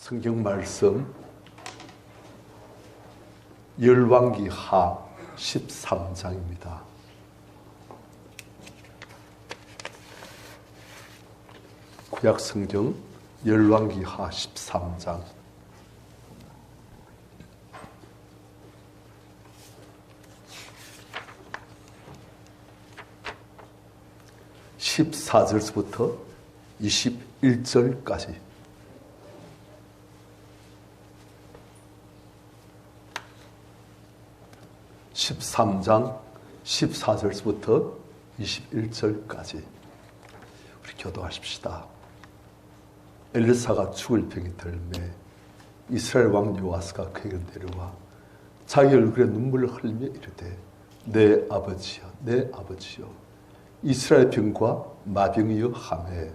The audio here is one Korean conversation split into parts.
성경 말씀 열왕기하 13장입니다. 구약 성경 열왕기하 13장. (14절부터) 21절까지. 13장 14절부터 21절까지 우리 교도하십시다. 엘리사가 죽을 병이 들매 이스라엘 왕 요아스가 그에게 내려와 자기 얼굴에 눈물을 흘리며 이르되 내 아버지여 내 아버지여 이스라엘 병과 마병이여 하매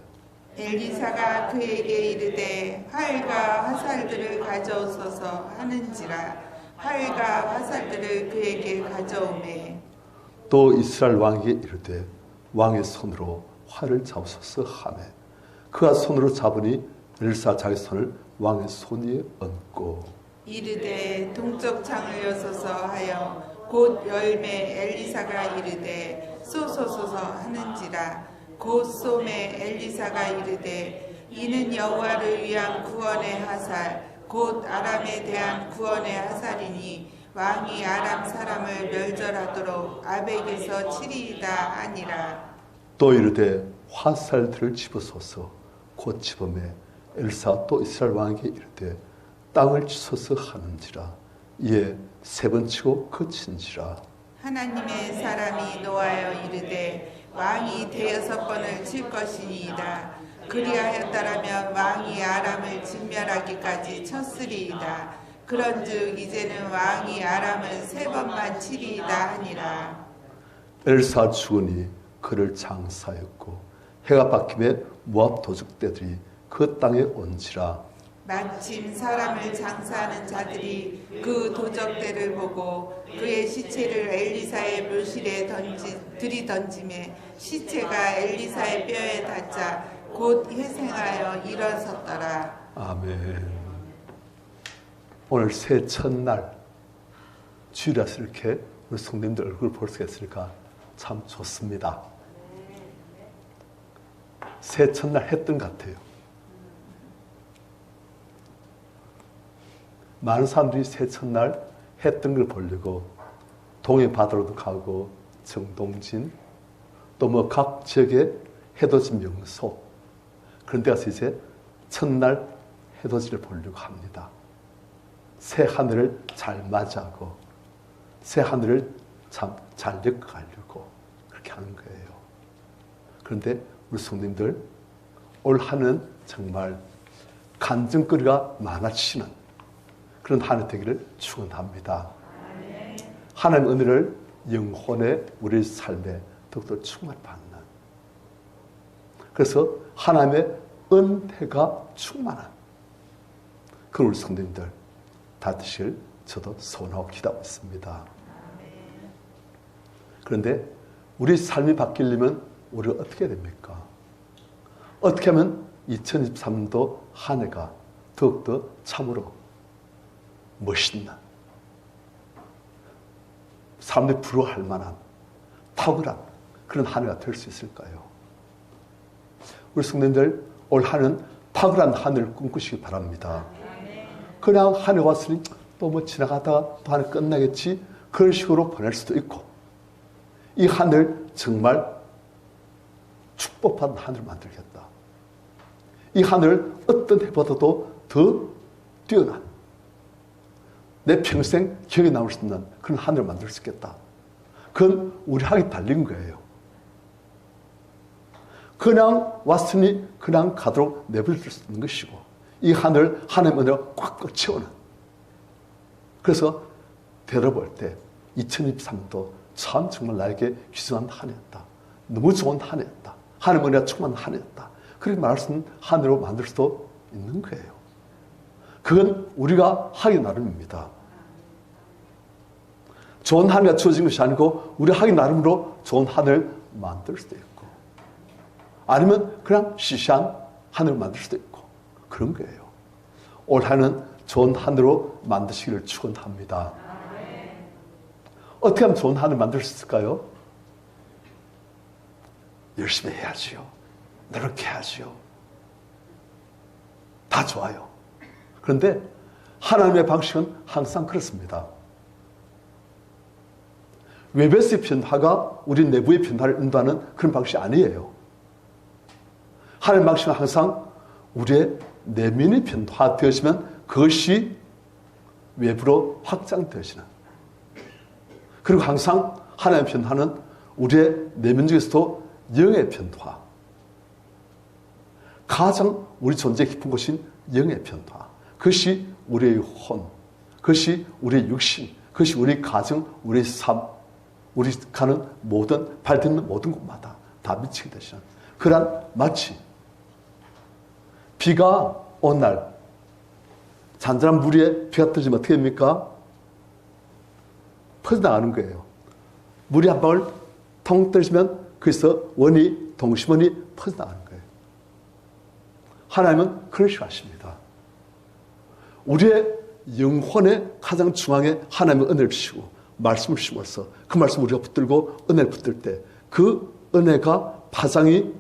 엘리사가 그에게 이르되 활과 화살들을 가져오소서 하는지라 활과 화살들을 그에게 가져오매 또 이스라엘 왕에게 이르되 왕의 손으로 활을 잡으소서 하매 그가 손으로 잡으니 엘리사 자기 손을 왕의 손 위에 얹고 이르되 동쪽 창을 여소서 하여 곧 열매 엘리사가 이르되 쏘소서 하는지라 곧 쏘매 엘리사가 이르되 이는 여호와를 위한 구원의 화살 곧 아람에 대한 구원의 화살이니 왕이 아람 사람을 멸절하도록 아벡에서 치리이다 하니라. 또 이르되 화살들을 집어소서 곧 집어매 엘리사가 또 이스라엘 왕에게 이르되 땅을 치소서 하는지라 이에 세 번 치고 그친지라. 하나님의 사람이 노하여 이르되 왕이 대여섯 번을 칠 것이니이다. 그리하였다라면 왕이 아람을 진멸하기까지 쳤으리이다. 그런즉 이제는 왕이 아람을 세 번만 치리이다 하니라. 엘사 죽으니 그를 장사였고 해가 바뀜에 모압 도적대들이 그 땅에 온지라. 마침 사람을 장사하는 자들이 그 도적대를 보고 그의 시체를 엘리사의 묘실에 들이던지매 시체가 엘리사의 뼈에 닿자 곧 회생하여 일어섰더라. 아멘. 오늘 새 첫날 주일이라서 이렇게 우리 성도님들 얼굴 볼 수 있으니까 참 좋습니다. 새 첫날 했던 것 같아요. 많은 사람들이 새 첫날 했던 걸 보려고 동해 바다로도 가고 정동진 또 뭐 각 지역의 해돋이 명소 그런 데 가서 이제 첫날 해돋이를 보려고 합니다. 새 하늘을 잘 맞이하고 새 하늘을 참 잘 엮어가려고 그렇게 하는 거예요. 그런데 우리 성도님들 올 한해는 정말 간증거리가 많아지시는 그런 한 해 되기를 축원합니다. 하나님 은혜를 영혼의 우리 삶에 더욱더 충만히 받는 그래서 하나님의 은혜가 충만한 그런 우리 성도님들 다 되시길 저도 소원하고 기도하고 있습니다. 그런데 우리 삶이 바뀌려면 우리가 어떻게 해야 됩니까? 어떻게 하면 2023년도 한 해가 더욱더 참으로 멋있는 사람들이 부러워할 만한 탁월한 그런 한 해가 될 수 있을까요? 우리 성도님들 올 한해는 탁월한 한 해를 꿈꾸시기 바랍니다. 그냥 한 해 왔으니 또 뭐 지나가다가 또 한 해 끝나겠지 그런 식으로 보낼 수도 있고 이 한 해를 정말 축복받은 한 해를 만들겠다. 이 한 해를 어떤 해보다도 더 뛰어난 내 평생 기억에 남을 수 있는 그런 한 해를 만들 수 있겠다. 그건 우리 학이 달린 거예요. 그냥 왔으니 그냥 가도록 내버릴 수 있는 것이고 이 하늘 하나님의 은혜가 꽉꽉 채우는 그래서 되돌아볼 때 2023년도 참 정말 나에게 귀중한 한 해였다. 너무 좋은 한 해였다. 하나님의 은혜가 충만한 한 해였다. 그렇게 말할 수 있는 한 해로 만들 수도 있는 거예요. 그건 우리가 하기 나름입니다. 좋은 한 해가 주어진 것이 아니고 우리 하기 나름으로 좋은 한 해를 만들 수도 있고 아니면 그냥 시시한 하늘을 만들 수도 있고 그런 거예요. 올 한해는 좋은 한 해로 만드시기를 축원합니다. 어떻게 하면 좋은 한 해 만들 수 있을까요? 열심히 해야지요. 노력해야지요. 다 좋아요. 그런데 하나님의 방식은 항상 그렇습니다. 외부에서의 변화가 우리 내부의 변화를 인도하는 그런 방식이 아니에요. 하나님의 방식은 항상 우리의 내면이 변화되어지면 그것이 외부로 확장되어지는, 그리고 항상 하나님의 변화는 우리의 내면 중에서도 영의 변화, 가장 우리 존재 깊은 곳인 영의 변화, 그것이 우리의 혼, 그것이 우리의 육신, 그것이 우리 가정, 우리 삶, 우리 가는 모든 발딛는 모든 곳마다 다 미치게 되시는 그러한, 마치 비가 온 날 잔잔한 물 위에 비가 떨어지면 어떻게 됩니까? 퍼져나가는 거예요. 물이 한 방울 통 떨어지면 거기서 원이, 동심원이 퍼져나가는 거예요. 하나님은 그런 식으로 하십니다. 우리의 영혼의 가장 중앙에 하나님의 은혜를 주시고 말씀을 주심으로써 그 말씀을 우리가 붙들고 은혜를 붙들 때 그 은혜가 파장이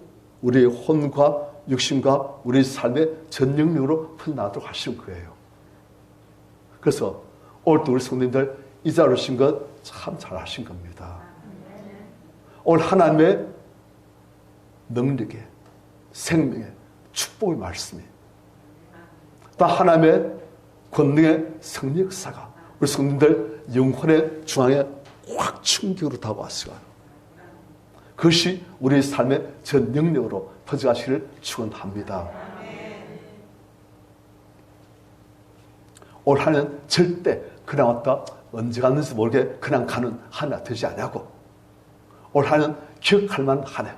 우리의 혼과 육신과 우리 삶의 전 영역으로 흘러나가도록 하시는 거예요. 그래서 오늘도 우리 성도님들 이 자리에 오신 것 참 잘하신 겁니다. 오늘 하나님의 능력의, 생명의, 축복의 말씀이, 또 하나님의 권능의 승리 역사가 우리 성도님들 영혼의 중앙에 확 충격으로 다가왔어요. 그것이 우리 삶의 전 영역으로 퍼져가시기를 축원합니다. 올 한 해는 절대 그냥 왔다 언제 갔는지 모르게 그냥 가는 한 해 되지 않냐고, 올 한 해는 기억할 만한 한 해,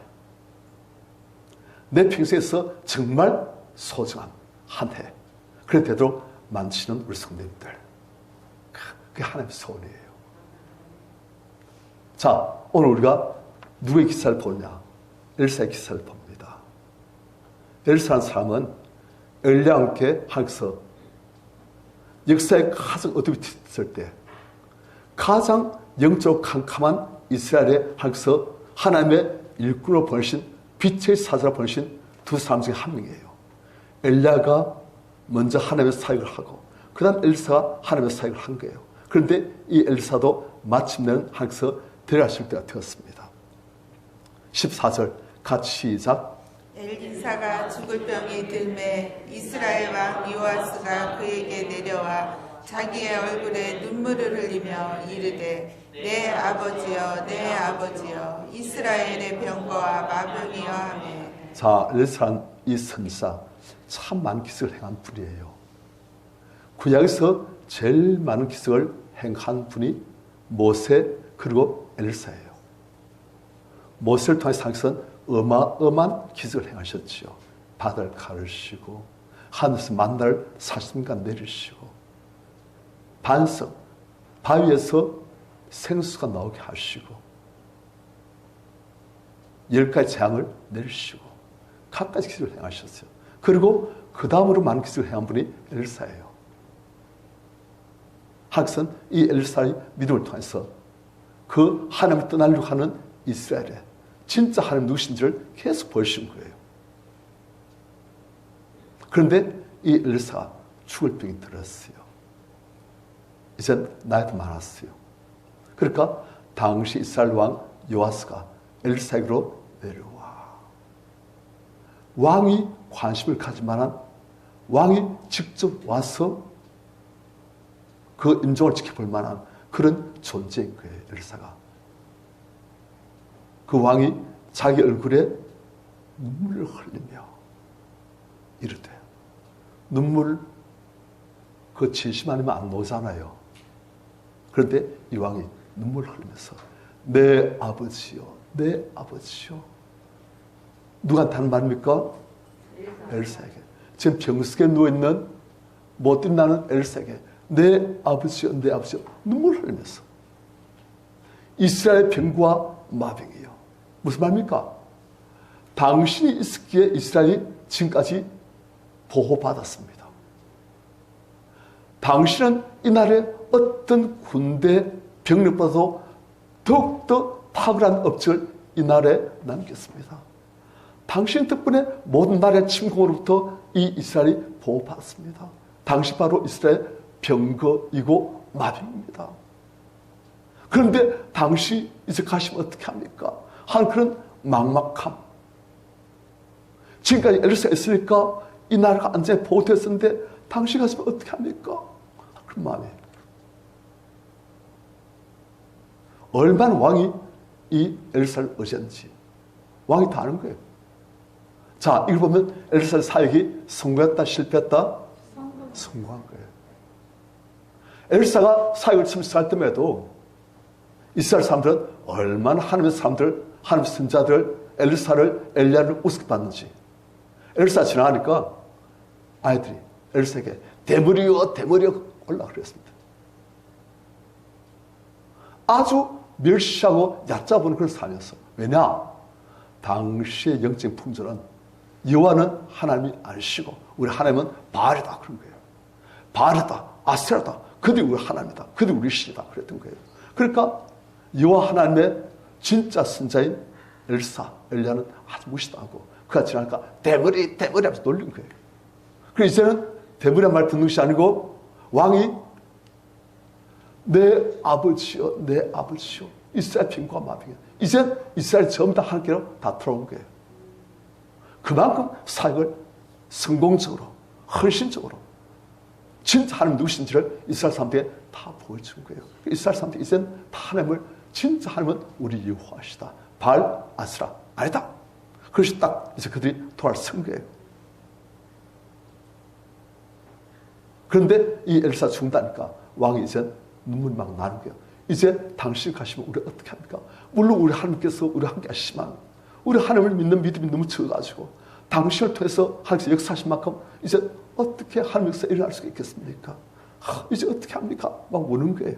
내 평생에서 정말 소중한 한 해, 그래 되도록 만드시는 우리 성도님들, 그게 하나님의 소원이에요. 자, 오늘 우리가 누구의 기사를 보느냐? 엘사의 기사를 봅니다. 엘사라는 사람은 엘리야와 함께 하나님께서 역사에 가장 어둠이 있을 때 가장 영적으로 캄캄한 이스라엘에 하나님께서 하나님의 일꾼으로 보내신, 빛의 사자로 보내신 두 사람 중에 한 명이에요. 엘리야가 먼저 하나님의 사역을 하고 그 다음 엘사가 하나님의 사역을 한 거예요. 그런데 이 엘사도 마침내는 하나님께서 데려가실 때가 되었습니다. 14절 같이 시작. 엘리사가 죽을 병이 들매 이스라엘 왕 요아스가 그에게 내려와 자기의 얼굴에 눈물을 흘리며 이르되 내 아버지여 내 아버지여 이스라엘의 병거와 마병이여 하며. 자, 엘사란 이 선지자 참 많은 기적을 행한 분이에요. 구약에서 제일 많은 기적을 행한 분이 모세 그리고 엘사예요. 모세를 통해서 하나님께서는 어마어마한 기적을 행하셨지요. 바다를 가르시고 하늘에서 만나를 40년간 내리시고 반석 바위에서 생수가 나오게 하시고 10가지 재앙을 내리시고 각가지 기적을 행하셨어요. 그리고 그 다음으로 많은 기적을 행한 분이 엘사예요. 하나님께서는 이 엘사의 믿음을 통해서 그 하나님을 떠나려고 하는 이스라엘에 진짜 하나님 누구신지를 계속 보여주신 거예요. 그런데 이 엘사가 죽을 병이 들었어요. 이젠 나이도 많았어요. 그러니까 당시 이스라엘 왕 요아스가 엘사에게로 내려와. 왕이 관심을 가질 만한, 왕이 직접 와서 그 임종을 지켜볼 만한 그런 존재인 거예요. 엘사가. 그 왕이 자기 얼굴에 눈물을 흘리며 이르되, 눈물 그 진심 아니면 안 나오잖아요. 그런데 이 왕이 눈물을 흘리면서 내 아버지요 내 아버지요. 누구한테 하는 말입니까? 엘사에게. 지금 병석에 누워있는 못 뛴다는 엘사에게 내 아버지요 내 아버지요 눈물을 흘리면서 이스라엘 병과 마병이요. 무슨 말입니까? 당신이 있었기에 이스라엘이 지금까지 보호받았습니다. 당신은 이날에 어떤 군대 병력보다도 더욱더 탁월한 업적을 이날에 남겼습니다. 당신 덕분에 모든 나라의 침공으로부터 이 이스라엘이 보호받았습니다. 당신 바로 이스라엘 병거이고 마병입니다. 그런데 당시 이제 가시면 어떻게 합니까? 한 그런 막막함. 지금까지 엘리사가 있으니까 이 나라가 안전히 보호됐었는데 당시 가시면 어떻게 합니까? 그런 마음이. 얼마나 왕이 이 엘리사를 의지했는지 왕이 다 아는 거예요. 자, 이걸 보면 엘리사의 사역이 성공했다, 실패했다? 성공한 거예요. 엘리사가 사역을 처음 시작할 때에도 이스라엘 사람들은 얼마나 하나님의 사람들, 하나님의 선자들, 엘리야를 우습게 봤는지. 엘리사 지나가니까 아이들이 엘리사에게 대머리여 올라 그랬습니다. 아주 멸시하고 얕잡아보는 그런 삶이었어. 왜냐? 당시의 영적인 풍조는 여호와는 하나님이 아니시고 우리 하나님은 바알이다 그런 거예요. 바알이다, 아세라다. 그들이 우리 하나님이다. 그들이 우리 신이다 그랬던 거예요. 그러니까 여호와 하나님의 진짜 선자인 엘리야는 아주 무시당하고 그가 지나니까 대머리 하면서 놀린 거예요. 그래서 이제는 대머리란 말 듣는 것이 아니고 왕이 내 아버지요 이스라엘 빈과 마병이야. 이제 이스라엘 전부 다 하나님께로 다 돌아온 거예요. 그만큼 사역을 성공적으로 헌신적으로 진짜 하나님 누구신지를 이스라엘 사람들에게 다 보여준 거예요. 이스라엘 사람들이 이제는 다 하나님을 진짜 하나님은 우리 여호와시다. 바알, 아스라 아니다. 그것이 딱 이제 그들이 돌아선 거예요. 그런데 이 엘리사 죽는다니까 왕이 이제 눈물이 막 나는 거예요. 이제 당신 가시면 우리 어떻게 합니까? 물론 우리 하나님께서 우리 함께 하시지만 우리 하나님을 믿는 믿음이 너무 적어가지고 당신을 통해서 하나님께서 역사하신 만큼 이제 어떻게 하나님 역사 일어날 수가 있겠습니까? 이제 어떻게 합니까? 막 우는 거예요.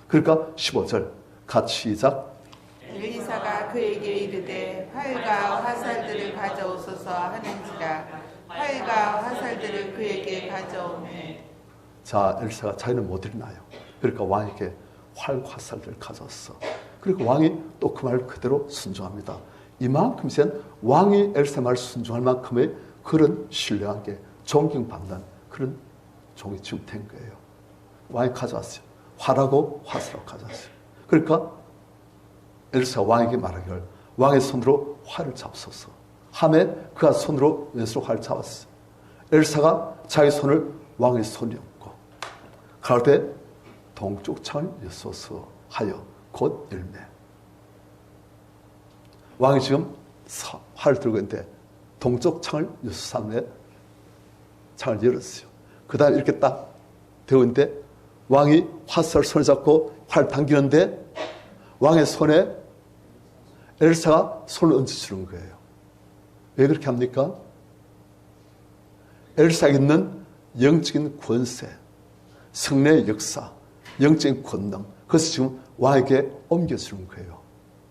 그러니까 15절 같이 시작. 엘리사가 그에게 이르되 활과 화살들을 가져오소서 하는지라. 활과 화살들을 그에게 가져오매. 자, 엘리사가 자기는 못 일어나요. 그러니까 왕에게 활과 화살들을 가져왔어. 그리고 왕이 또 그 말 그대로 순종합니다. 이만큼 이제 왕이 엘리사 말 순종할 만큼의 그런 신뢰한 게 존경받는 그런 종이 지금 된 거예요. 왕이 가져왔어요. 활하고 화살하고 가져왔어요. 그러니까 엘리사가 왕에게 말하기를 왕의 손으로 활을 잡소서. 하매 그가 손으로 왼손으로 활을 잡았어요. 엘리사가 자기 손을 왕의 손에 얹고 가로되 동쪽 창을 여소서 하여 곧 열매. 왕이 지금 활을 들고 있는데 동쪽 창을 여소서 창을 열었어요. 그 다음에 이렇게 딱 되었는데 왕이 화살을 손에 잡고 활 당기는데 왕의 손에 엘리사가 손을 얹어주는 거예요. 왜 그렇게 합니까? 엘리사에게 있는 영적인 권세, 성례의 역사, 영적인 권능, 그것을 지금 왕에게 옮겨주는 거예요.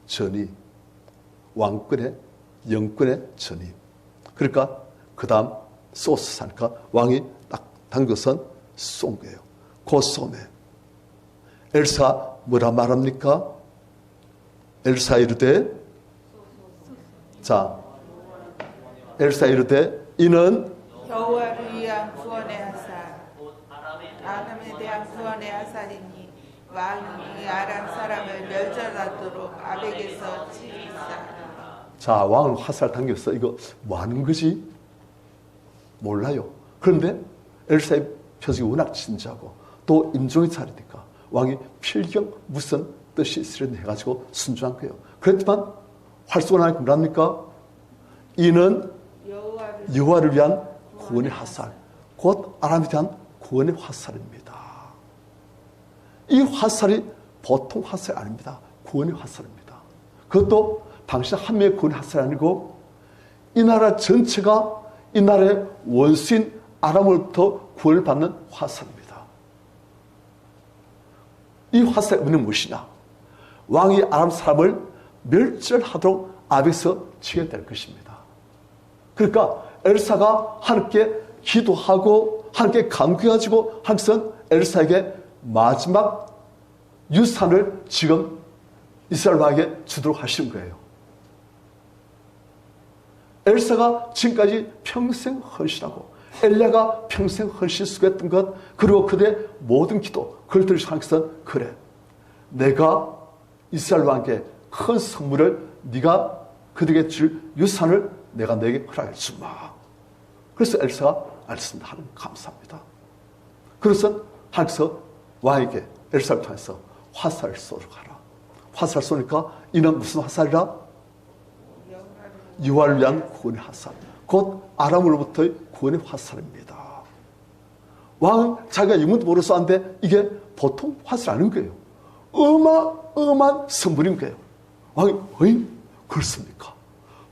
전이, 왕권의, 영권의 전이. 그러니까 그 다음 쏘스 하니까 왕이 딱 당겨선 쏜 거예요. 그 쏘매 엘리사가 뭐라 말합니까? 엘리사 이르되, 자, 엘리사 이르되 이는 여호와를 위한 구원의 화살, 아람에 대한 구원의 화살이니 왕이 아람 사람을 멸절하도록 아벡에서 치리이다. 자, 왕은 화살 당겼어. 이거 뭐 하는 거지? 몰라요. 그런데 엘리사의 표정이 워낙 진지하고 또 임종의 차례니까 왕이 필경 무슨 뜻이 있으려니 해가지고 순종한 거예요. 그랬지만 활쏘고 나니까 뭐랍니까? 이는 여호와를 위한 구원의 화살, 곧 아람에 대한 구원의 화살입니다. 이 화살이 보통 화살이 아닙니다. 구원의 화살입니다. 그것도 당신 한 명의 구원의 화살이 아니고 이 나라 전체가 이 나라의 원수인 아람으로부터 구원을 받는 화살입니다. 이 화살의 의미는 무엇이냐? 왕이 아람 사람을 멸절하도록 아벡에서 치게 될 것입니다. 그러니까 엘사가 하나님께 기도하고 하나님께 감격해가지고 하나님께서는 엘사에게 마지막 유산을 지금 이스라엘 왕에게 주도록 하시는 거예요. 엘사가 지금까지 평생 헌신하고 엘리야가 평생 헌신 수고했던 것, 그리고 그들의 모든 기도, 그걸 들으시고 하나님께서는 그래, 내가 이스라엘 왕에게 큰 선물을, 네가 그들에게 줄 유산을 내가 너에게 허락해 주마. 그래서 엘사가 알겠습니다. 하나님 감사합니다. 그래서 하나님께서 왕에게 엘사를 통해서 화살을 쏘러 가라. 화살 쏘니까 이는 무슨 화살이라? 여호와를 위한 구원의 화살. 곧 아람으로부터의 구원의 화살입니다. 왕은 자기가 영문도 모르고 쏘는데 이게 보통 화살이 아닌 거예요. 어마어마한 선물인 거예요. 왕이 어이? 그렇습니까?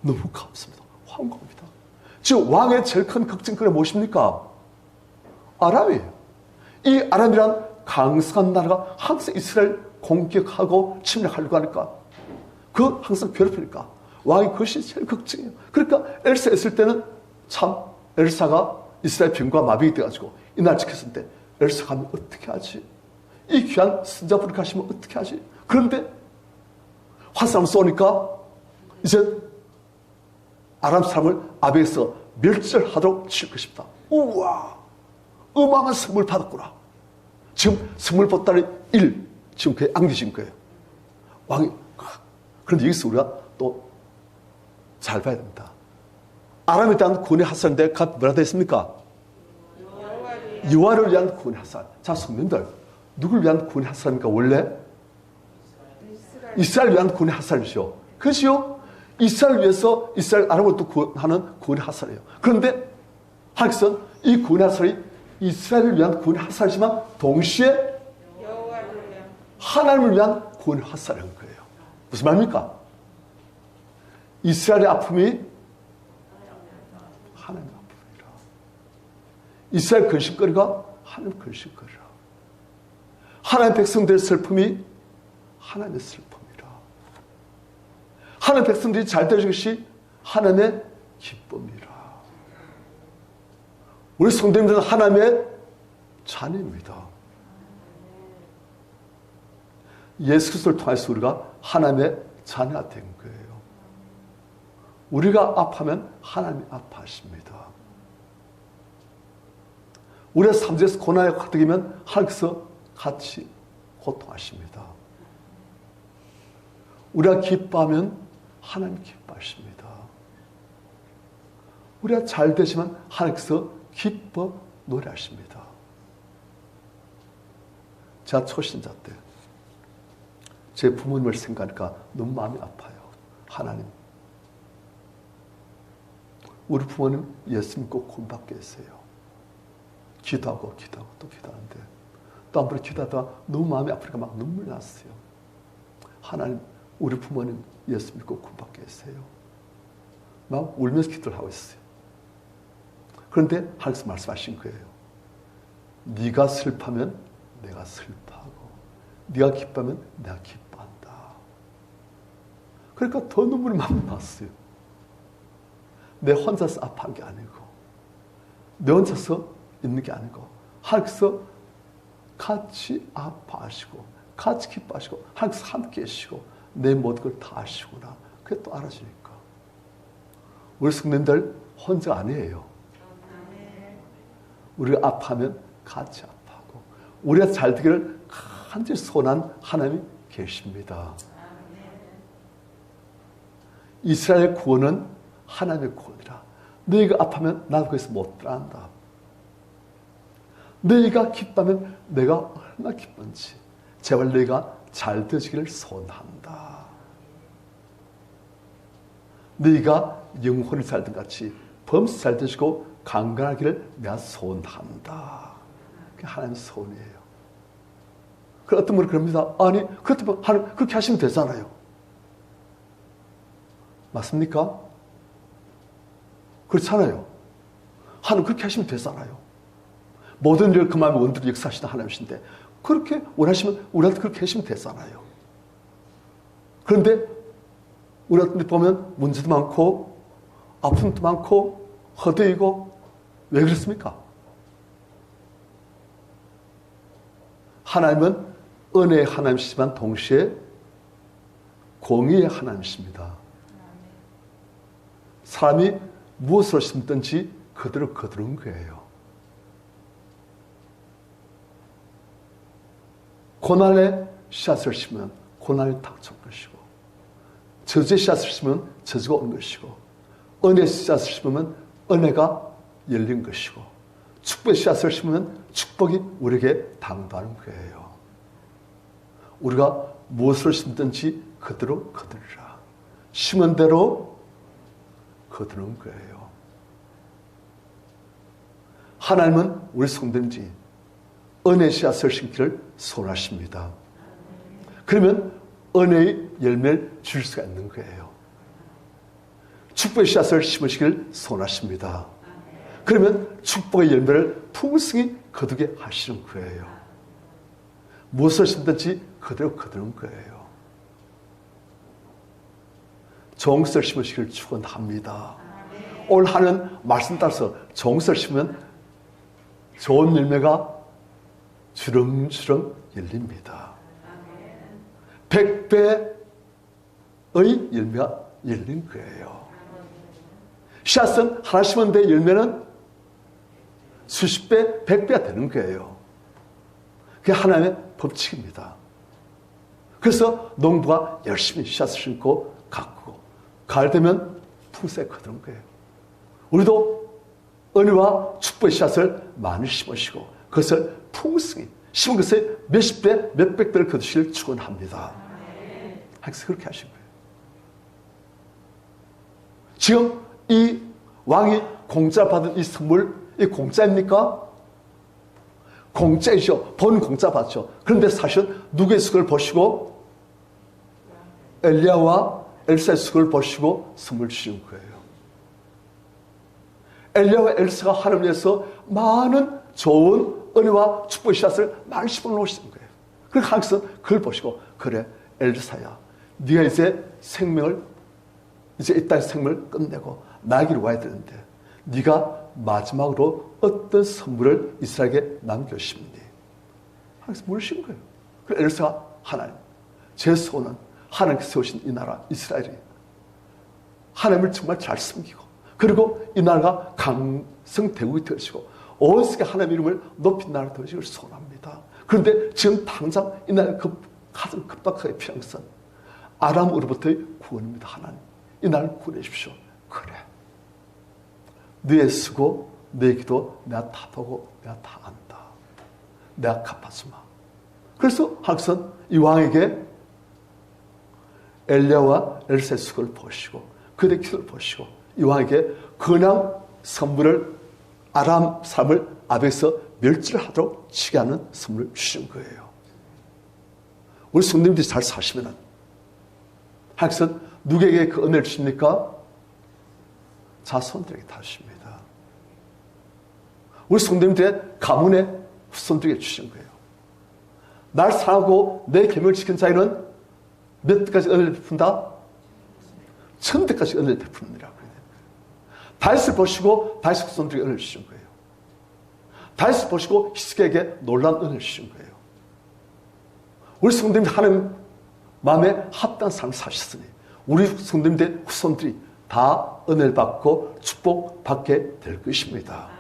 너무 감사합니다. 환고합니다. 지금 왕의 제일 큰 걱정거리가 무엇입니까? 아람이에요. 이 아람이란 강성한 나라가 항상 이스라엘 공격하고 침략하려고 하니까, 그 항상 괴롭히니까 왕이 그것이 제일 걱정이에요. 그러니까 엘사 있을 때는 참 엘사가 이스라엘 병과 마비가 돼가지고 이날 지켰을 때 엘사가 하면 어떻게 하지? 이 귀한 선자분을 가시면 어떻게 하지? 그런데 화살을 쏘니까 이제 아람 사람을 아베에서 멸절하도록 칠 것입니다. 우와, 어마어마한 선물 받았구나. 지금 선물 보따리 1, 지금 그게 안겨진 거예요. 왕이. 그런데 여기서 우리가 또 잘 봐야 됩니다. 아람에 대한 구원의 화살인데 뭐라 되어 있습니까? 여호와를 위한 구원의 화살. 자, 성도님들, 누굴 위한 구원의 화살입니까? 원래 이스라엘 위한 구원의 화살이죠. 그렇죠? 이스라엘 위해서 이스라엘 아람을 또 구원하는 구원의 화살이에요. 그런데 하나님께서는 이 구원의 화살이 이스라엘을 위한 구원의 화살이지만 동시에 하나님을 위한 구원의 화살인 거예요. 무슨 말입니까? 이스라엘의 아픔이 하나님의 아픔이라. 이스라엘 근심거리가 하나님 근심거리라. 하나님 백성들의 슬픔이 하나님의 슬픔이라. 하나님 백성들이 잘 되는 것이 하나님의 기쁨이라. 우리 성도님들은 하나님의 자녀입니다. 예수 그리스도를 통해서 우리가 하나님의 자녀가 된 거예요. 우리가 아파하면 하나님이 아파하십니다. 우리가 삶에서 고난에 가득이면 하나님께서 같이 고통하십니다. 우리가 기뻐하면 하나님 기뻐하십니다. 우리가 잘 되시면 하나님께서 기뻐 노래하십니다. 제가 초신자 때 제 부모님을 생각하니까 너무 마음이 아파요. 하나님, 우리 부모님 예수 믿고 구원받게 했어요. 기도하고 또 기도하는데 또 한 번 기도하다가 너무 마음이 아프니까 막 눈물 났어요. 하나님, 우리 부모님 예수 믿고 구원받게 했어요. 막 울면서 기도를 하고 있어요. 그런데 하나님께서 말씀하신 거예요. 네가 슬퍼하면 내가 슬퍼하고 네가 기뻐하면 내가 기뻐한다. 그러니까 더 눈물이 막 났어요. 내 혼자서 아파한 게 아니고 내 혼자서 있는 게 아니고 하나님께서 같이 아파하시고 같이 기뻐하시고 하나님께서 함께 계시고 내 모든 걸 다 아시구나. 그게 또 알아지니까 우리 성도님들 혼자 아니에요. 우리가 아파하면 같이 아파하고 우리가 잘 되기를 간절히 소원한 하나님이 계십니다. 이스라엘 구원은 하나님의 구원이라. 너희가 아파하면 나도 거기서 못 들어간다. 너희가 기뻐하면 내가 얼마나 기쁜지 제발 너희가 잘 되시기를 소원한다. 너희가 영혼이 잘된 같이 범사 잘 되시고 강건하기를 내가 소원한다. 그게 하나님의 소원이에요. 그 어떤 분이 그럽니다. 아니 그렇다면 하나님 그렇게 하시면 되잖아요. 맞습니까? 그렇잖아요. 하나님 그렇게 하시면 되잖아요. 모든 일을 그 마음에 원대로 역사하시는 하나님이신데 그렇게 원하시면 우리한테 그렇게 하시면 되잖아요. 그런데 우리한테 보면 문제도 많고 아픔도 많고 허대이고 왜 그렇습니까? 하나님은 은혜의 하나님이시지만 동시에 공의의 하나님이십니다. 사람이 무엇으로 심든지 그대로 거두는 거예요. 고난의 씨앗을 심으면 고난이 닥쳐올 것이고, 저주의 씨앗을 심으면 저주가 온 것이고, 은혜의 씨앗을 심으면 은혜가 열린 것이고, 축복의 씨앗을 심으면 축복이 우리에게 당도하는 거예요. 우리가 무엇을 심든지 그대로 거두리라. 심은 대로 거두는 거예요. 하나님은 우리 성도인지 은혜의 씨앗을 심기를 소원하십니다. 그러면 은혜의 열매를 줄 수가 있는 거예요. 축복의 씨앗을 심으시기를 소원하십니다. 그러면 축복의 열매를 풍성히 거두게 하시는 거예요. 무엇을 심든지 그대로 거두는 거예요. 좋은 것을 심으시기를 축원합니다. 올 한해는 말씀 따라서 좋은 것을 심으면 좋은 열매가 주렁주렁 열립니다. 100배의 열매가 열린 거예요. 씨앗은 하나 심었는데 열매는 수십 배, 100배가 되는 거예요. 그게 하나님의 법칙입니다. 그래서 농부가 열심히 씨앗을 심고 가꾸고 가을 되면 풍성히 거두는 거예요. 우리도 은혜와 축복의 씨앗을 많이 심으시고 그것을 풍성히 심은 것을 몇십 배, 몇백 배를 거두시길 축원합니다. 하나님께서 그렇게 하신 거예요. 지금 이 왕이 공짜 받은 이 선물, 이 공짜입니까? 공짜이죠. 본 공짜 받죠. 그런데 사실은 누구의 수고를 보시고 엘리야와 엘사의 수고를 보시고 선물 주신 거예요. 엘리야와 엘사가 하나님을 위해서 많은 좋은 은혜와 축복의 씨앗을 많이 심어놓으신 거예요. 그러니까 하나님께서 그걸 보시고 그래 엘사야 네가 이제 생명을 이제 이 땅의 생명을 끝내고 나에게로 와야 되는데 네가 마지막으로 어떤 선물을 이스라엘에게 남겨주십니? 하나님께서 물으신 거예요. 그래서 엘사가 하나님 제 소원은 하나님께서 세우신 이 나라 이스라엘이 하나님을 정말 잘 섬기고 그리고 이 나라가 강성대국이 되시고 온 세계 하나님의 이름을 높인 나라가 되시기를 소원합니다. 그런데 지금 당장 이 나라가 가장 급박하게 필요한 것은 아람으로부터의 구원입니다. 하나님 이 나라를 구원해 주십시오. 그래 너의 수고 너의 기도 내가 다 보고 내가 다 안다. 내가 갚아주마. 그래서 하나님께서는 이 왕에게 엘리야와 엘사의 수고를 보시고 그들의 기도를 보시고 이 왕에게 그냥 선물을 아람 사람을 아베에서 멸치를 하도록 치게 하는 선물을 주신 거예요. 우리 성도님들이 잘 사시면 하나님께서는 누구에게 그 은혜를 주십니까? 자손들에게 다 주십니다. 우리 성도님들의 가문의 후손들에게 주신 거예요. 날 사랑하고 내 계명을 지킨 자에는 몇 대까지 은혜를 베푼다? 1000대까지 은혜를 베푸느니라. 다윗을 보시고 다윗 후손들에게 은혜를 주신 거예요. 다윗을 보시고 히스기야에게 놀라운 은혜를 주신 거예요. 우리 성도님들 하나님 마음에 합당한 삶을 사셨으니 우리 성도님들 후손들이 다 은혜를 받고 축복받게 될 것입니다.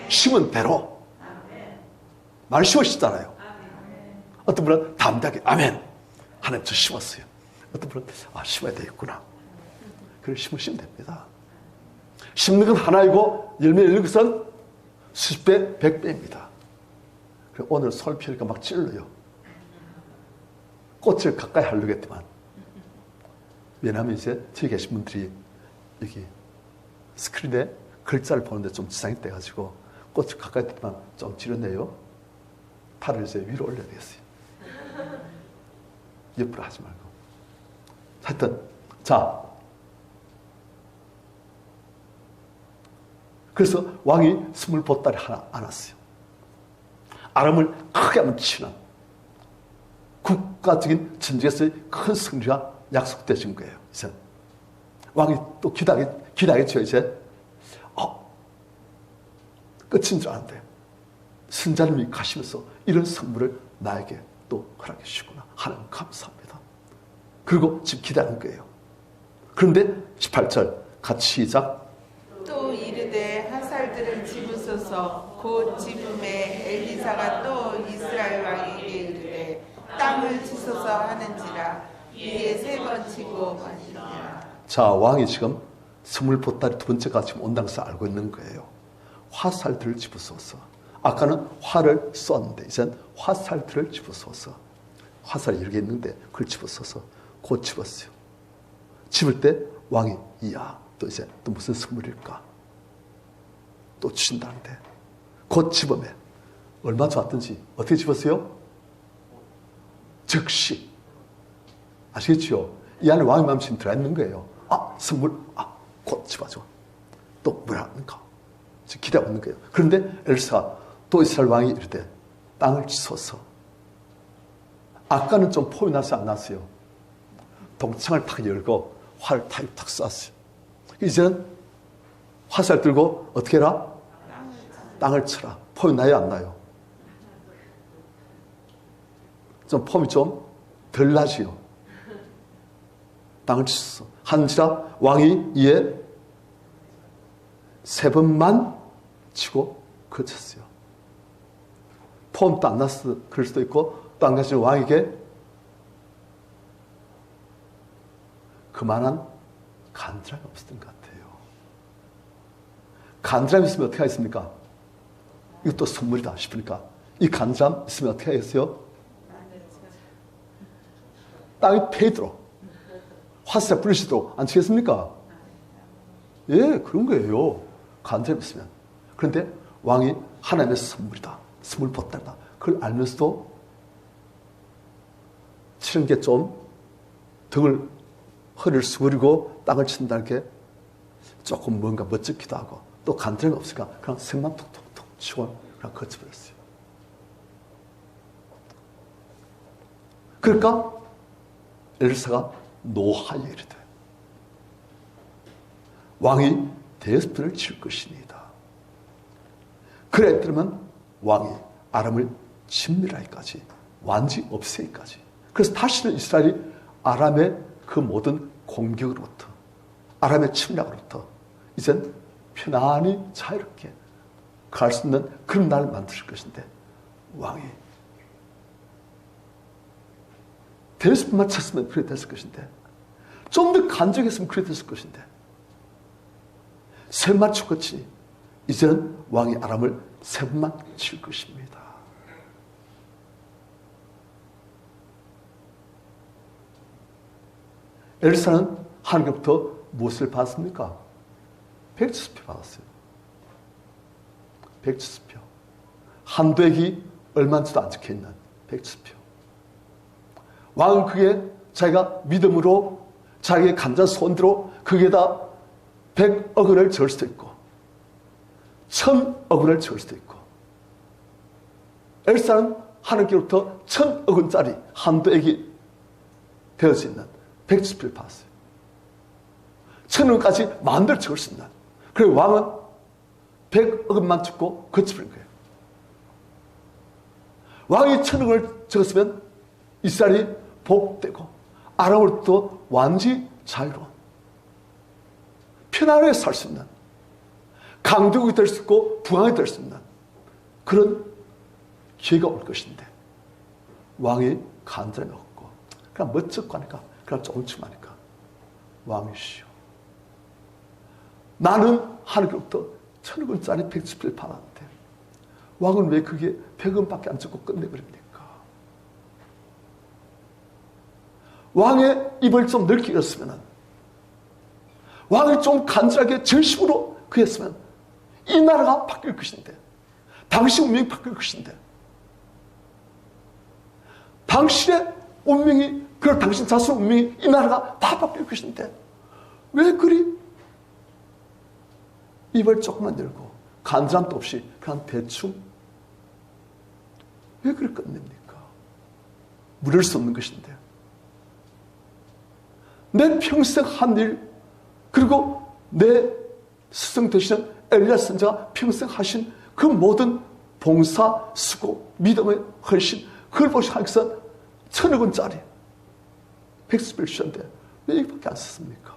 심은 대로 많이 심으시잖아요. 어떤 분은 담대하게 아멘 하나님 저 심었어요. 어떤 분은 심어야 되겠구나. 그렇게 심으시면 됩니다. 심는 건 하나이고 열매 열린 것은 수십 배, 100배입니다. 오늘 손을 피우니까 막 찔러요. 꽃을 가까이 하려고 했지만 왜냐하면 이제 저기 계신 분들이 여기 스크린에 글자를 보는데 좀 지장이 돼가지고 꽃을 가까이 했지만 좀 찌르네요. 팔을 이제 위로 올려야 되겠어요. 옆으로 하지 말고. 하여튼 자 그래서 왕이 20보따리 하나 안았어요. 아람을 크게 한번 치는 국가적인 전쟁에서의 큰 승리가 약속되신 거예요. 이제 왕이 또 기다리죠. 이제 끝인 줄 아는데 선자님이 가시면서 이런 선물을 나에게 또 허락해 주시구나. 하나님 감사합니다. 그리고 지금 기다리는 거예요. 그런데 18절 같이 시작. 또 이르되 화살들을 집으소서. 곧 집음에 엘리사가 또 이스라엘 왕에게 이르되 땅을 치소서 하는지라. 이에 3번 치고 마시니라. 자, 왕이 지금 스물 보따리 두 번째가 지금 온다는 것을 알고 있는 거예요. 화살들을 집으소서. 아까는 활을 쏘았는데 이젠 화살들을 집으소서. 화살이 여러 개 있는데 그걸 집어서서 곧 집었어요. 집을 때 왕이 이야 또 이제 또 무슨 선물일까? 또 주신다는데 곧 집으면 얼마나 좋았던지 어떻게 집었어요? 즉시. 아시겠죠? 이 안에 왕의 마음이 지금 들어있는 거예요. 아, 선물, 곧 집어줘. 또 뭐라 하는가? 지금 기대하고 있는 거예요. 그런데 엘사가 또 이스라엘 왕이 이르되 땅을 치소서. 아까는 좀 폼이 나서 안 났어요. 동창을 탁 열고 활을 탁 쐈어요. 이제는 화살 들고 어떻게 해라? 땅을 쳐라. 폼이 나요, 안 나요? 좀 폼이 좀 덜 나지요. 땅을 치소서. 한지라 왕이 이에 3번만 치고 그쳤어요. 폼도 안 났어. 그럴 수도 있고 또 안 가시는 왕에게 그만한 간절함이 없었던 것 같아요. 간절함이 있으면 어떻게 하겠습니까? 이것도 선물이다 싶으니까 이 간절함 있으면 어떻게 하겠어요? 땅이 패이도록 화살 부르시도록 안 치겠습니까? 예, 그런 거예요. 간절함이 있으면. 그런데 왕이 하나님의 선물이다. 선물 보따리다. 그걸 알면서도 치는 게 좀 등을 허리를 수그리고 땅을 친다는 게 조금 뭔가 멋쩍기도 하고 또 간절함이 없으니까 그냥 색만 톡톡톡 치고 그냥 거쳐버렸어요. 그러니까 엘사가 노하여 이르되 왕이 대스푼을 칠 것이니이다. 그래 들으면 왕이 아람을 진멸하기까지 완전히 없애기까지. 그래서 다시는 이스라엘이 아람의 그 모든 공격으로부터 아람의 침략으로부터 이젠 편안히 자유롭게 갈 수 있는 그런 날을 만드실 것인데 왕이 대스푼만 쳤으면 그래 됐을 것인데 좀 더 간적했으면 그래 됐을 것인데 3번 치고치 이제는 왕이 아람을 3번만 칠 것입니다. 엘사는 하나님께부터 무엇을 받았습니까? 170표 받았어요. 170표. 한도액이 얼마인지도 안 적혀있는 170표. 왕은 그게 자기가 믿음으로 자기의 간절한 소원대로 거기에다 100억 원을 줄 수도 있고 1000억 원을 줄 수도 있고 엘사는 하나님께로부터 1000억 원짜리 한도액이 되어져 있는 170표를 받았어요. 1000원까지 마음대로 적을 수 있는. 그리고 왕은 100억 원만 적고 거쳐버린 거예요. 왕이 1000억을 적었으면 이스라엘이 복되고 아람으로부터 완전히 자유로운 편안하게 살 수 있는 강대국이 될 수 있고 부강이 될 수 있는 그런 기회가 올 것인데 왕이 간절함이 없고 그냥 멋쩍고 하니까 그냥 조금 춤하니까 왕이시오. 나는 하늘로부터 1000억 원짜리 170표를 받았는데 왕은 왜 그게 100억 원밖에 안 적고 끝내버립니까? 왕의 입을 좀 넓게 열었으면 왕이 좀 간절하게 전심으로 그랬으면 이 나라가 바뀔 것인데 당신 운명이 바뀔 것인데 당신의 운명이 그걸 당신 자신의 운명이 이 나라가 다 바뀔 것인데 왜 그리 입을 조금만 열고 간절함도 없이 그냥 대충 왜 그리 끝냅니까? 물을 수 없는 것인데 내 평생 한 일 그리고 내 스승 되시는 엘리야 선지자가 평생 하신 그 모든 봉사, 수고, 믿음의 헌신 그걸 보시고 하나님께서 1,000억 원짜리 백수비를 주셨는데 왜 이밖에 안 썼습니까?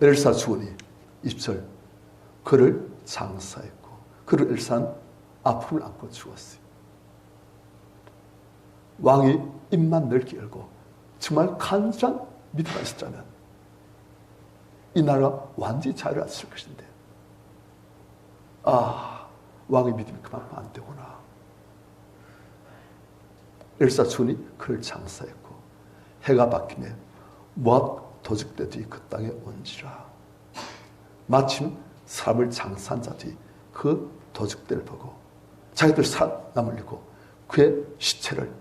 엘사 주원이 20절 그를 장사했고 그를 엘사는 아픔을 안고 죽었어요. 왕이 입만 넓게 열고 정말 간절한 믿음이 있었다면 이 나라가 완전히 자유로웠을 것인데 왕의 믿음이 그만큼 안 되구나. 엘사 주원이 그를 장사했고 해가 바뀌며 모압 도적들이 그 땅에 온지라. 마침 사람을 장사한 자들이 그 도적들을 보고 자기들 살아남을 잃고 그의 시체를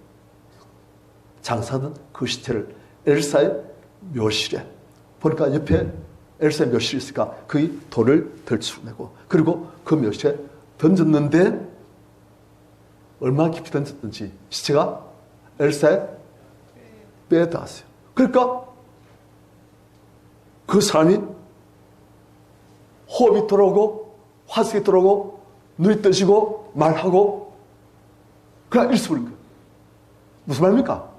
장사하던 그 시체를 엘사의 묘실에 보니까 옆에 엘사의 묘실이 있으니까 그 돌을 들추내고 그리고 그 묘실에 던졌는데 얼마나 깊이 던졌든지 시체가 엘사의 뼈에 닿았어요. 그러니까 그 사람이 호흡이 돌아오고 화석이 돌아오고 눈이 떠지고 말하고 그냥 일어버린 거예요. 무슨 말입니까?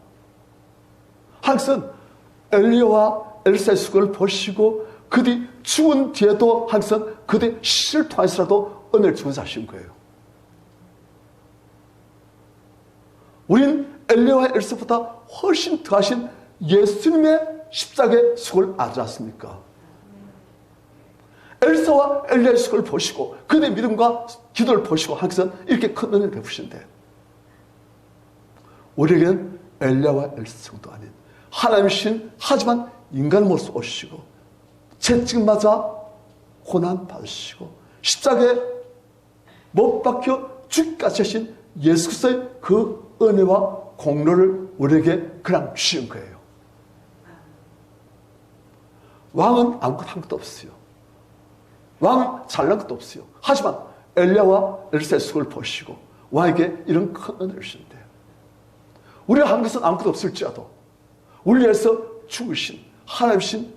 하나님께서는 엘리야와 엘사의 수고를 보시고 그들이 죽은 뒤에도 하나님께서는 그들의 시를 통해서라도 은혜를 주면서 하신 거예요. 우린 엘리야와 엘사보다 훨씬 더하신 예수님의 십자가의 수고를 알지 않습니까? 엘사와 엘리야의 수고를 보시고 그들의 믿음과 기도를 보시고 하나님께서는 이렇게 큰 은혜를 베푸신데 우리에게는 엘리야와 엘사 정도 아닌 하나님이신 하지만 인간 모습 오시고 채찍 맞아 고난 받으시고 십자가에 못 박혀 죽기까지 하신 예수 그리스도의 그 은혜와 공로를 우리에게 그냥 주신 거예요. 왕은 아무것도 한 것도 없어요. 왕은 잘난 것도 없어요. 하지만 엘리야와 엘사의 수고를 보시고 왕에게 이런 큰 은혜를 주신대요. 우리가 한 것은 아무것도 없을지라도 우리 위해서 죽으신 하나님이신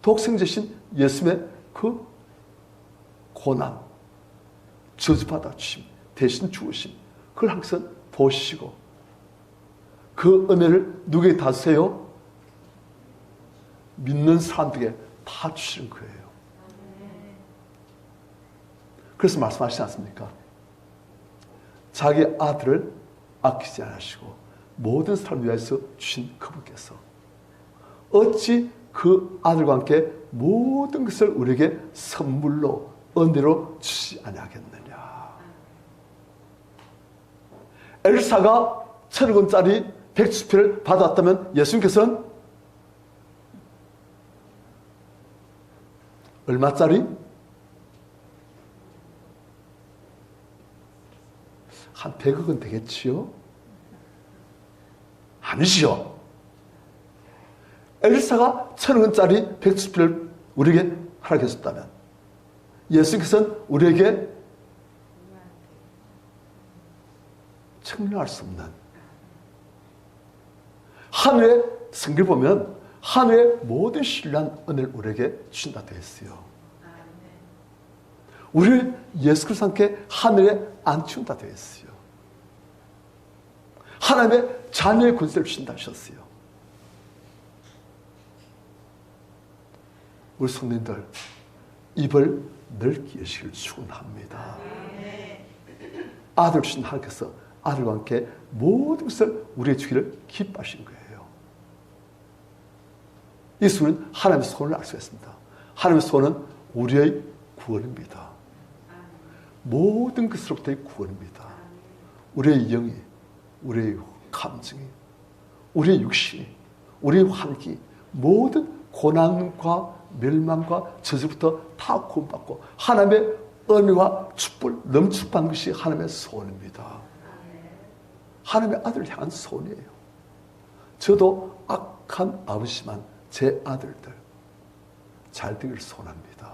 독생자신 예수님의 그 고난 저주받아 주심 대신 죽으심 그걸 항상 보시고 그 은혜를 누구에게 다 주세요? 믿는 사람들에게 다 주시는 거예요. 그래서 말씀하시지 않습니까? 자기 아들을 아끼지 않으시고 모든 사람을 위해서 주신 그분께서 어찌 그 아들과 함께 모든 것을 우리에게 선물로 은혜로 주시지 아니하겠느냐. 엘사가 1,000억 원짜리 백수표를 받았다면 예수님께서는 얼마짜리? 한 100억 원 되겠지요? 아니지요. 엘사가 1,000억 원짜리 백수표를 우리에게 허락했었다면 예수님께서는 우리에게 측량할 수 없는 하늘의 성경을 보면 하늘의 모든 신뢰한 은혜를 우리에게 주신다 되어 있어요. 우리를 예수 그리스도와 함께 하늘에 앉히운다 되어 있어요. 하나님의 자녀의 권세를 주신다 하셨어요. 우리 성도님들 입을 넓게 여시길 축원합니다. 아들 주신 하나님께서 아들과 함께 모든 것을 우리의 주기를 기뻐하신 거예요. 이 수는 하나님의 손을 알 수 있습니다. 하나님의 손은 우리의 구원입니다. 모든 것으로부터의 구원입니다. 우리의 영이, 우리의 감정이, 우리의 육신이, 우리의 환기, 모든 고난과 멸망과 저주부터 다 구원받고 하나님의 은혜와 축복을 넘축받는 것이 하나님의 소원입니다. 하나님의 아들을 향한 소원이에요. 저도 악한 아버지만 제 아들들 잘 되기를 소원합니다.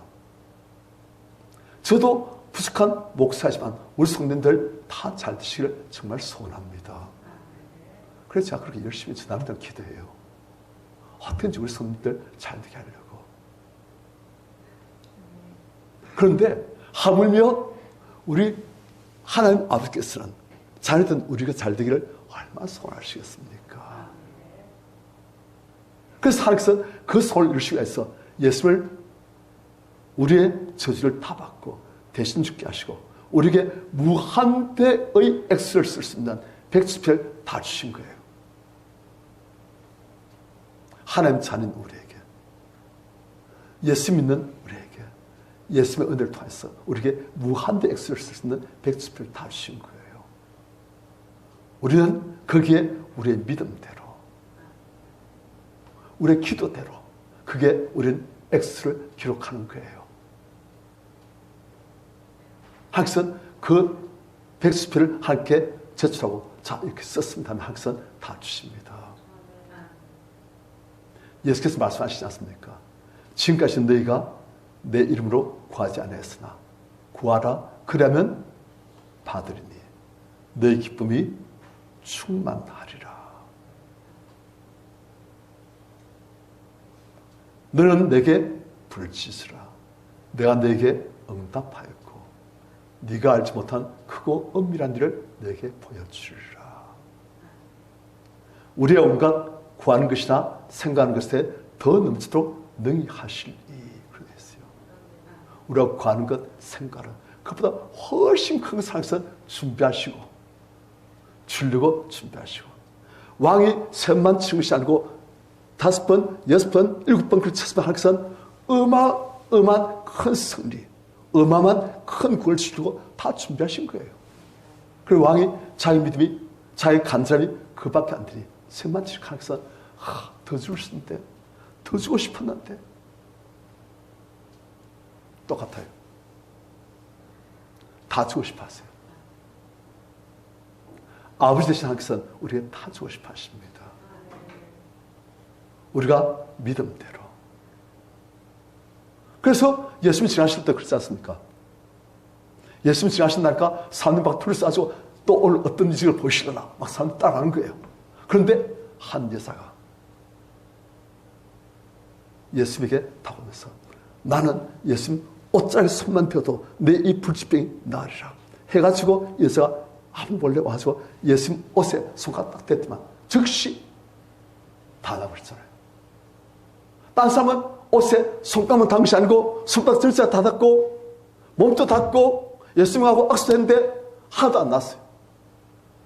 저도 부족한 목사지만 우리 성도님들 다 잘 되시기를 정말 소원합니다. 그래서 제가 그렇게 열심히 주남들 기도해요. 어떻게든지 우리 손님들 잘 되게 하려고. 그런데 하물며 우리 하나님 아버지께서는 자녀된 우리가 잘 되기를 얼마나 소원하시겠습니까? 그래서 하나님께서 그 소원을 이루시기 위해서 예수를 우리의 저주를 다 받고 대신 죽게 하시고 우리에게 무한대의 액수를 쓸 수 있는 백수표를 다 주신 거예요. 하나님 자녀인 우리에게, 예수 믿는 우리에게, 예수의 은혜를 통해서 우리에게 무한대 액수를 쓸 수 있는 백수표를 다 주신 거예요. 우리는 거기에 우리의 믿음대로, 우리의 기도대로 그게 우리는 액수를 기록하는 거예요. 하나님께서는 그 백수표를 함께 제출하고 자 이렇게 썼습니다 하면 하나님께서는 다 주십니다. 예수께서 말씀하시지 않습니까? 지금까지 너희가 내 이름으로 구하지 아니하였으나 구하라 그러면 받으리니 너희 기쁨이 충만하리라. 너는 내게 부르짖으라. 내가 내게 응답하였고 네가 알지 못한 크고 은밀한 일을 내게 보여주리라. 우리의 온갖 구하는 것이나 생각하는 것에 더 넘치도록 능히 하시리. 그렇게 했어요. 우리가 구하는 것, 생각은 그것보다 훨씬 큰 것을 하나님께서 준비하시고 주려고 준비하시고 왕이 셋만 친 것이 아니고 5번, 6번, 7번 그렇게 쳤으면 하나님께서는 어마어마한 큰 승리, 어마어마한 큰 구원을 주려고 다 준비하신 거예요. 그리고 왕이 자기 믿음이 자기 간절함이 그밖에 안 되니 셋만 치고 하나님께서 더 주고 싶은데 더 주고 싶었는데 똑같아요. 다 주고 싶어 하세요. 아버지 되신 하나님께서는 우리에게 다 주고 싶어 하십니다. 우리가 믿음대로. 그래서 예수님 지나실 때 그렇지 않습니까? 예수님 지나신다니까 사람들 막 둘러싸고 또 오늘 어떤 일을 보시려나 막 사람 따라가는 거예요. 그런데 한 여자가 예수님에게 다가오면서 나는 예수님 옷자락에 손만 대어도 내 이 불치병이 나으리라 해가지고 여자가 아무 몰래 와서 예수님 옷에 손가락 딱 댔더만 즉시 다 나버렸잖아요. 딴 사람은 옷에 손가락만 닿은 것이 아니고 손가락 절자 다 닿고 몸도 닿고 예수님하고 악수했는데 하나도 안 났어요.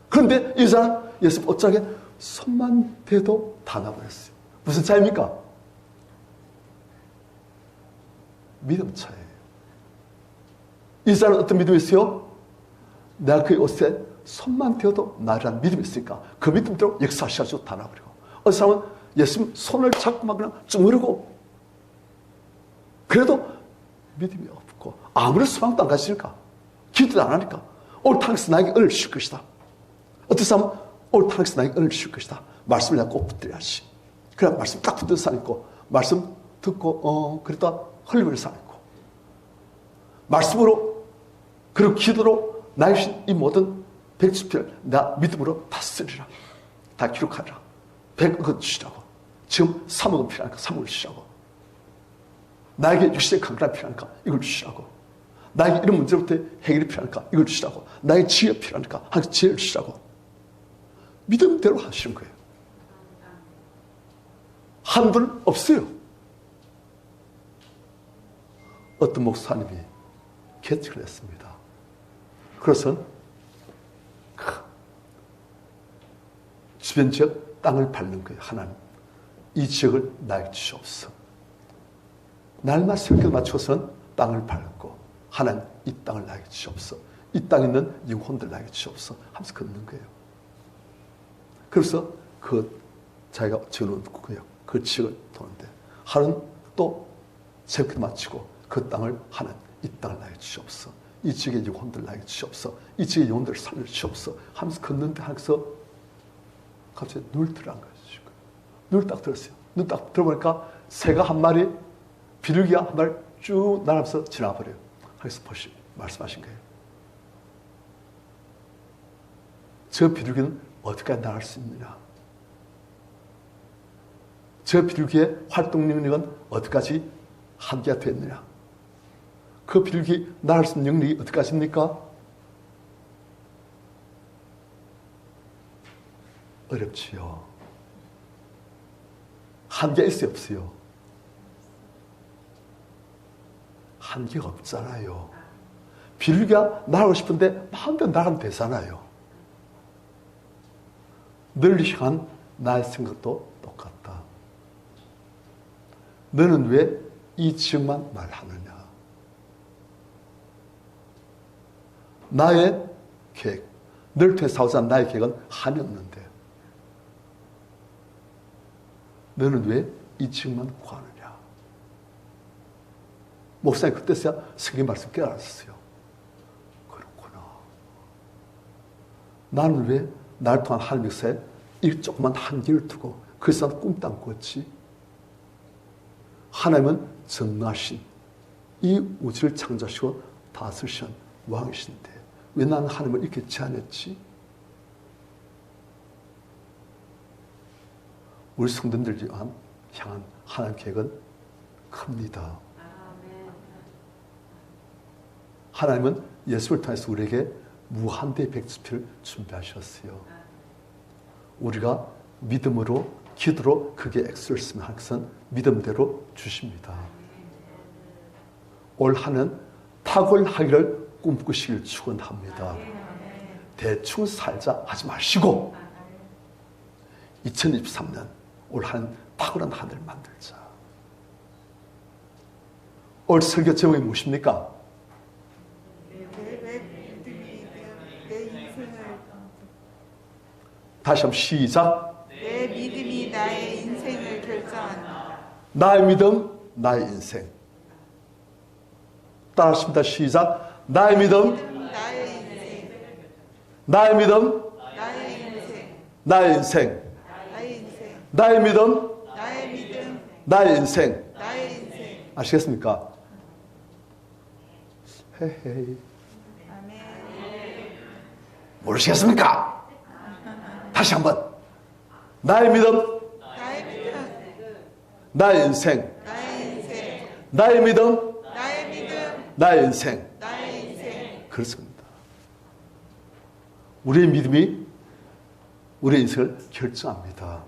그런데 이 여자는 예수님 옷자락에 손만 대도 다 나버렸어요. 무슨 차이입니까? 믿음 차이예요. 이 사람은 어떤 믿음이 있어요? 내가 그 옷에 손만 대어도 나라는 믿음이 있으니까 그 믿음대로 역사하셔가지고 다 나버리고 어떤 사람은 예수님 손을 잡고 막 그냥 쭈무르고 그래도 믿음이 없고 아무런 소망도 안 가지니까 기도도 안 하니까 오늘 하나님께서 나에게 은혜를 주실 것이다. 어떤 사람은 오늘 하나님께서 나에게 은혜를 주실 것이다. 말씀을 내가 꼭 붙들어야지. 그래 말씀 딱 붙들어서 사람 있고 말씀 듣고 그러다 흘리면서 사람 있고 말씀으로 그리고 기도로 나의 주신 이 모든 백수표를 나 믿음으로 다 쓰리라. 다 기록하리라. 100억 주시라고. 지금 3억은 필요하니까 3억을 주시라고. 나에게 육신의 강건함이 필요하니까 이걸 주시라고. 나에게 이런 문제부터 해결이 필요하니까 이걸 주시라고. 나에게 지혜가 필요하니까 한 지혜를 주시라고. 믿음대로 하시는 거예요. 한 분 없어요. 어떤 목사님이 개척을 했습니다. 그래서 주변 지역 땅을 밟는 거예요. 하나님 이 지역을 나에게 주시옵소서. 날마다 새벽에 맞춰서는 땅을 밟고 하나님 이 땅을 나에게 주시옵소서. 이 땅에 있는 영혼들 나에게 주시옵소서 하면서 걷는 거예요. 그래서 그 자기가 지어놓은 그 지역을 도는데 하루는 또 새벽에 마치고 그 땅을 하나님 이 땅을 나에게 주시옵소서. 이 지역의 영혼들 나에게 주시옵소서. 이 지역의 영혼들을 살려주시옵소서 하면서 걷는데 하면서 갑자기 눈을 들어간 거예요. 눈을 딱 들었어요. 눈 딱 들어보니까 새가 한 마리, 비둘기가 한 마리 쭉 날아가면서 지나버려요. 그래서 말씀하신 거예요. 저 비둘기는 어디까지 날아갈 수 있느냐? 저 비둘기의 활동 능력은 어디까지 한계가 됐느냐? 그 비둘기 날을 수 있는 능력이 어디까지입니까? 어렵지요. 한계 있어요, 없어요? 한계가 없잖아요. 비둘기가 날고 싶은데 마음대로 날아가면 되잖아요. 널리 향한 나의 생각도 똑같다. 너는 왜 이 지역만 말하느냐? 나의 계획, 널 통해 싸우자 나의 계획은 한이 없는데 너는 왜 이 지역만 구하느냐? 목사님 그때서야 성경 말씀 깨달았어요. 그렇구나. 나는 왜 날 통한 하나님 역사에 이 조그만 한계를 두고 그래서 꿈도 안 꿨지? 하나님은 전능하신 이 우주를 창조하시고 다스리신 왕이신데 왜 나는 하나님을 이렇게 제한했지? 우리 성도들 향한 하나님 계획은 큽니다. 하나님은 예수를 통해서 우리에게 무한대의 백수피를 준비하셨어요. 우리가 믿음으로 기도로 그게 액수를 쓰면 하나님은 믿음대로 주십니다. 올 한해는 탁월하기를 꿈꾸시길 축원합니다. 대충 살자 하지 마시고 2023년 올 한해는 탁월한 한 해를 만들자. 올 설교 제목이 무엇입니까? 다시 한번 시작. 내 믿음이 나의 인생을 결정한다. 나의 믿음, 나의 인생. 따라하십니다. 시작. 나의 믿음, 나의 인생. 나의 믿음, 나의 인생. 나의 인생. 나의 인생. 나의 믿음, 나의 믿음. 나의 인생. 나의 인생. 아시겠습니까? 헤헤이. 아멘. 모르시겠습니까? 다시 한번. 나의 믿음, 나의 믿음. 나의 인생. 나의 인생. 나의 믿음, 나의 믿음. 나의 인생. 나의 인생. 그렇습니다. 우리의 믿음이 우리의 인생을 결정합니다.